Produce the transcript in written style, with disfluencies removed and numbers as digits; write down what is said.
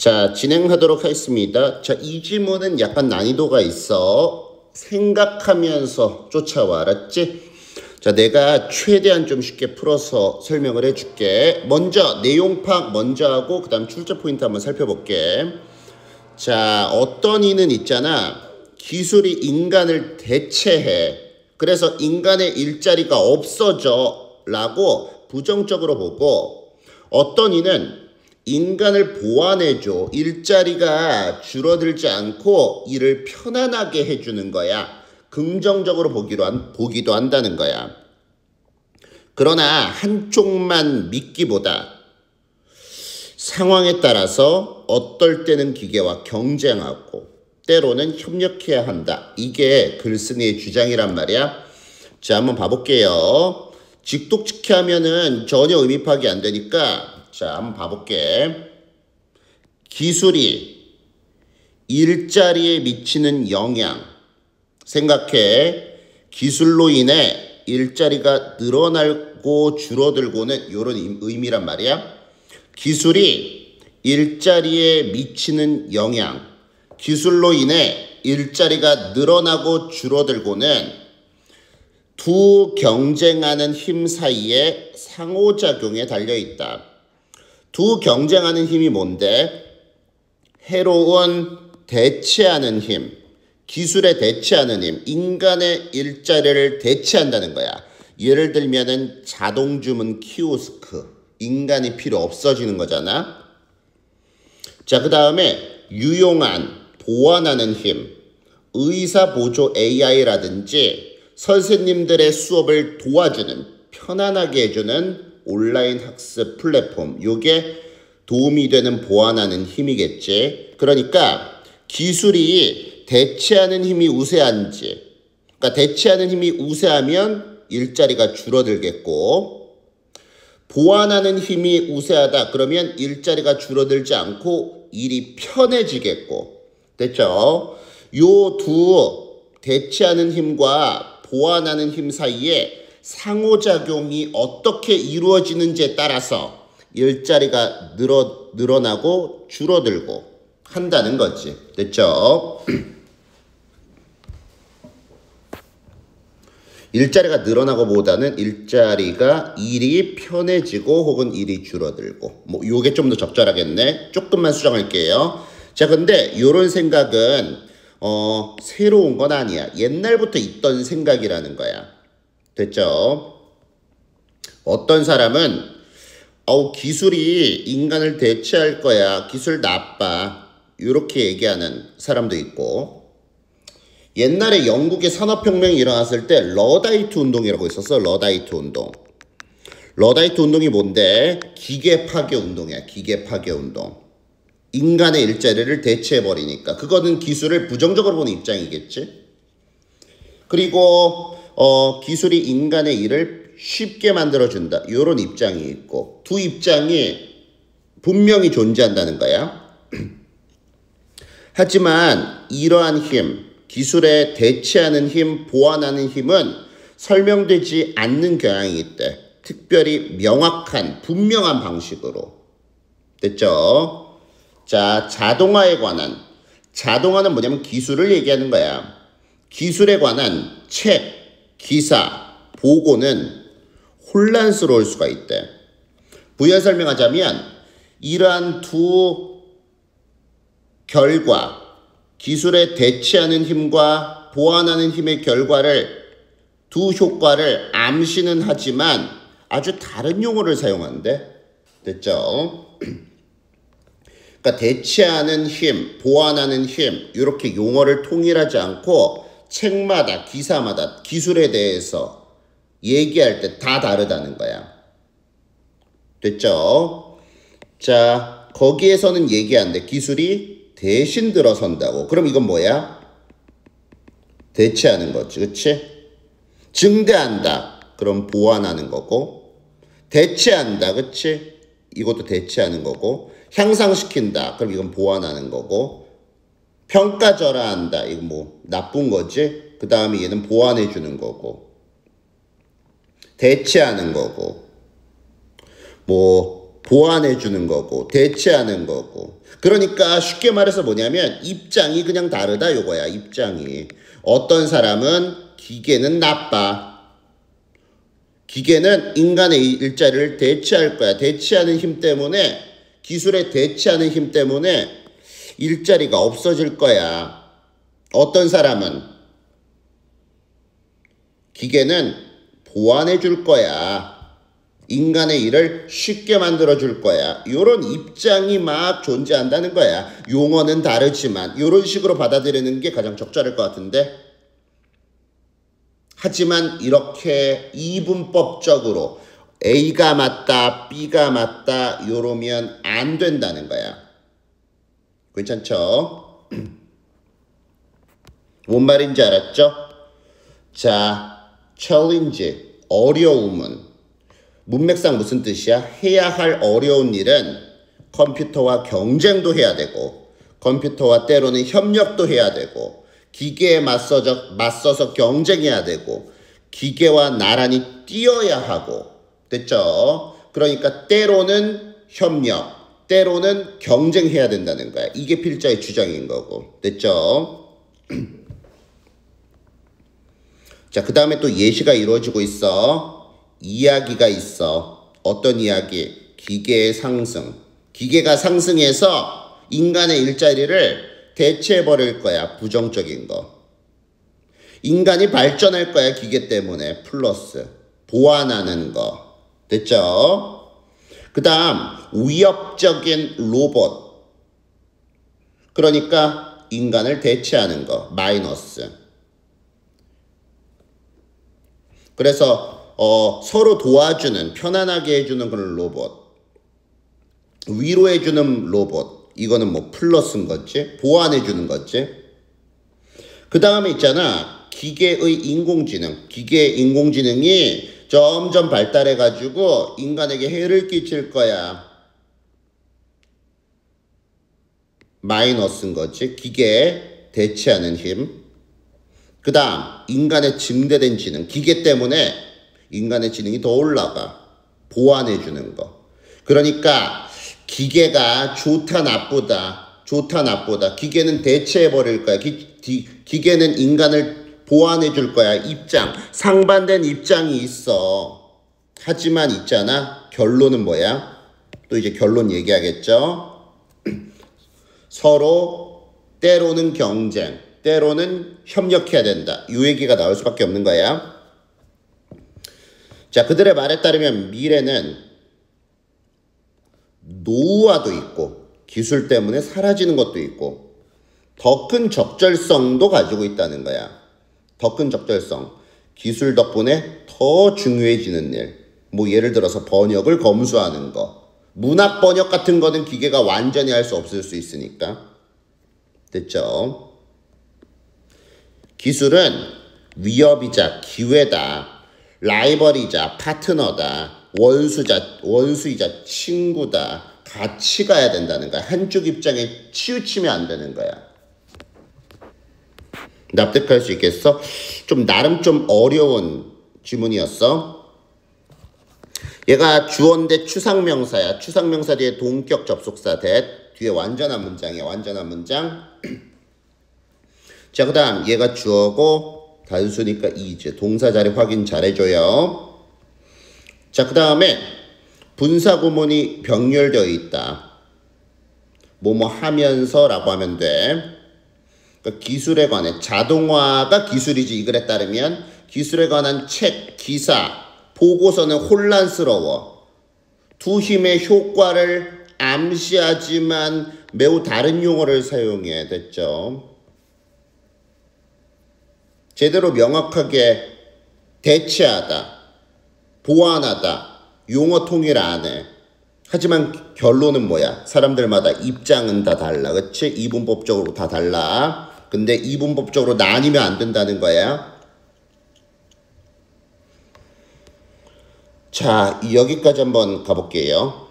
자, 진행하도록 하겠습니다. 자, 이 지문은 약간 난이도가 있어. 생각하면서 쫓아와, 알았지? 자, 내가 최대한 좀 쉽게 풀어서 설명을 해줄게. 먼저 내용 파악 먼저 하고 그 다음 출제 포인트 한번 살펴볼게. 자, 어떤 이는 있잖아. 기술이 인간을 대체해. 그래서 인간의 일자리가 없어져 라고 부정적으로 보고, 어떤 이는 인간을 보완해줘. 일자리가 줄어들지 않고 일을 편안하게 해주는 거야. 긍정적으로 보기도 한다는 거야. 그러나 한쪽만 믿기보다 상황에 따라서 어떨 때는 기계와 경쟁하고 때로는 협력해야 한다. 이게 글쓴이의 주장이란 말이야. 자, 한번 봐볼게요. 직독직해 하면은 전혀 의미 파악이 안 되니까 자, 한번 봐볼게. 기술이 일자리에 미치는 영향. 생각해. 기술로 인해 일자리가 늘어나고 줄어들고는 이런 의미란 말이야. 기술이 일자리에 미치는 영향. 기술로 인해 일자리가 늘어나고 줄어들고는 두 경쟁하는 힘 사이에 상호작용에 달려있다. 두 경쟁하는 힘이 뭔데? 해로운 대체하는 힘, 기술에 대체하는 힘, 인간의 일자리를 대체한다는 거야. 예를 들면은 자동주문 키오스크, 인간이 필요 없어지는 거잖아. 자, 그 다음에 유용한, 보완하는 힘, 의사보조 AI라든지 선생님들의 수업을 도와주는, 편안하게 해주는 온라인 학습 플랫폼, 요게 도움이 되는 보완하는 힘이겠지. 그러니까 기술이 대체하는 힘이 우세한지, 그러니까 대체하는 힘이 우세하면 일자리가 줄어들겠고, 보완하는 힘이 우세하다 그러면 일자리가 줄어들지 않고 일이 편해지겠고. 됐죠? 요 두 대체하는 힘과 보완하는 힘 사이에 상호작용이 어떻게 이루어지는지에 따라서 일자리가 늘어나고 줄어들고 한다는 거지. 됐죠? 일자리가 늘어나고 보다는 일자리가 일이 편해지고 혹은 일이 줄어들고, 뭐 요게 좀 더 적절하겠네. 조금만 수정할게요. 자, 근데 요런 생각은 새로운 건 아니야. 옛날부터 있던 생각이라는 거야. 됐죠? 어떤 사람은 기술이 인간을 대체할 거야. 기술 나빠. 이렇게 얘기하는 사람도 있고, 옛날에 영국의 산업혁명이 일어났을 때 러다이트 운동이라고 있었어. 러다이트 운동. 러다이트 운동이 뭔데? 기계 파괴 운동이야. 기계 파괴 운동. 인간의 일자리를 대체해버리니까. 그거는 기술을 부정적으로 보는 입장이겠지. 그리고 기술이 인간의 일을 쉽게 만들어준다. 이런 입장이 있고, 두 입장이 분명히 존재한다는 거야. 하지만 이러한 힘, 기술에 대체하는 힘, 보완하는 힘은 설명되지 않는 경향이 있대. 특별히 명확한, 분명한 방식으로. 됐죠? 자, 자동화에 관한. 자동화는 뭐냐면 기술을 얘기하는 거야. 기술에 관한 책, 기사, 보고는 혼란스러울 수가 있대. 부연 설명하자면 이러한 두 결과, 기술에 대체하는 힘과 보완하는 힘의 두 효과를 암시는 하지만 아주 다른 용어를 사용한대. 됐죠? 그러니까 대체하는 힘, 보완하는 힘, 이렇게 용어를 통일하지 않고 책마다, 기사마다 기술에 대해서 얘기할 때 다 다르다는 거야. 됐죠? 자, 거기에서는 얘기 안 돼. 기술이 대신 들어선다고. 그럼 이건 뭐야? 대체하는 거지. 그치? 증대한다. 그럼 보완하는 거고. 대체한다. 그치? 이것도 대체하는 거고. 향상시킨다. 그럼 이건 보완하는 거고. 평가절하한다. 이건 뭐 나쁜 거지? 그 다음에 얘는 보완해 주는 거고. 대체하는 거고. 뭐 보완해 주는 거고 대체하는 거고. 그러니까 쉽게 말해서 뭐냐면 입장이 그냥 다르다 요거야. 입장이. 어떤 사람은 기계는 나빠. 기계는 인간의 일자리를 대체할 거야. 대체하는 힘 때문에, 기술에 대체하는 힘 때문에 일자리가 없어질 거야. 어떤 사람은 기계는 보완해 줄 거야. 인간의 일을 쉽게 만들어 줄 거야. 이런 입장이 막 존재한다는 거야. 용어는 다르지만 이런 식으로 받아들이는 게 가장 적절할 것 같은데, 하지만 이렇게 이분법적으로 A가 맞다, B가 맞다 이러면 안 된다는 거야. 괜찮죠? 뭔 말인지 알았죠? 자, 챌린지, 어려움은 문맥상 무슨 뜻이야? 해야 할 어려운 일은 컴퓨터와 경쟁도 해야 되고, 컴퓨터와 때로는 협력도 해야 되고, 기계에 맞서서 경쟁해야 되고, 기계와 나란히 뛰어야 하고. 됐죠? 그러니까 때로는 협력, 때로는 경쟁해야 된다는 거야. 이게 필자의 주장인 거고. 됐죠? 자, 그 다음에 또 예시가 이루어지고 있어. 이야기가 있어. 어떤 이야기? 기계의 상승. 기계가 상승해서 인간의 일자리를 대체해버릴 거야. 부정적인 거. 인간이 발전할 거야. 기계 때문에. 플러스. 보완하는 거. 됐죠? 그 다음 위협적인 로봇. 그러니까 인간을 대체하는 거. 마이너스. 그래서 서로 도와주는, 편안하게 해주는 그런 로봇, 위로해주는 로봇, 이거는 뭐 플러스인 거지, 보완해주는 거지. 그 다음에 있잖아, 기계의 인공지능. 기계의 인공지능이 점점 발달해가지고 인간에게 해를 끼칠 거야. 마이너스인 거지. 기계에 대체하는 힘. 그 다음 인간의 증대된 지능. 기계 때문에 인간의 지능이 더 올라가. 보완해주는 거. 그러니까 기계가 좋다 나쁘다. 좋다 나쁘다. 기계는 대체해버릴 거야. 기계는 인간을 보완해줄 거야. 입장. 상반된 입장이 있어. 하지만 있잖아. 결론은 뭐야? 또 이제 결론 얘기하겠죠? 서로 때로는 경쟁, 때로는 협력해야 된다. 이 얘기가 나올 수밖에 없는 거야. 자, 그들의 말에 따르면 미래는 노후화도 있고 기술 때문에 사라지는 것도 있고 더 큰 적절성도 가지고 있다는 거야. 더 큰 적절성. 기술 덕분에 더 중요해지는 일. 뭐 예를 들어서 번역을 검수하는 거. 문학 번역 같은 거는 기계가 완전히 할 수 없을 수 있으니까. 됐죠? 기술은 위협이자 기회다. 라이벌이자 파트너다. 원수이자 친구다. 같이 가야 된다는 거야. 한쪽 입장에 치우치면 안 되는 거야. 납득할 수 있겠어? 나름 좀 어려운 지문이었어. 얘가 주어인데 추상명사야. 추상명사 뒤에 동격 접속사 that. 뒤에 완전한 문장이야. 완전한 문장. 자, 그 다음 얘가 주어고 단수니까 is. 동사 자리 확인 잘해줘요. 자, 그 다음에 분사구문이 병렬되어 있다. 뭐뭐 하면서 라고 하면 돼. 그러니까 기술에 관해, 자동화가 기술이지 이 글에 따르면 기술에 관한 책, 기사, 보고서는 혼란스러워. 두 힘의 효과를 암시하지만 매우 다른 용어를 사용해. 됐죠? 제대로 명확하게 대체하다, 보완하다, 용어 통일 안 해. 하지만 결론은 뭐야? 사람들마다 입장은 다 달라. 그치? 이분법적으로 다 달라. 근데 이분법적으로 나뉘면 안 된다는 거야. 자, 여기까지 한번 가볼게요.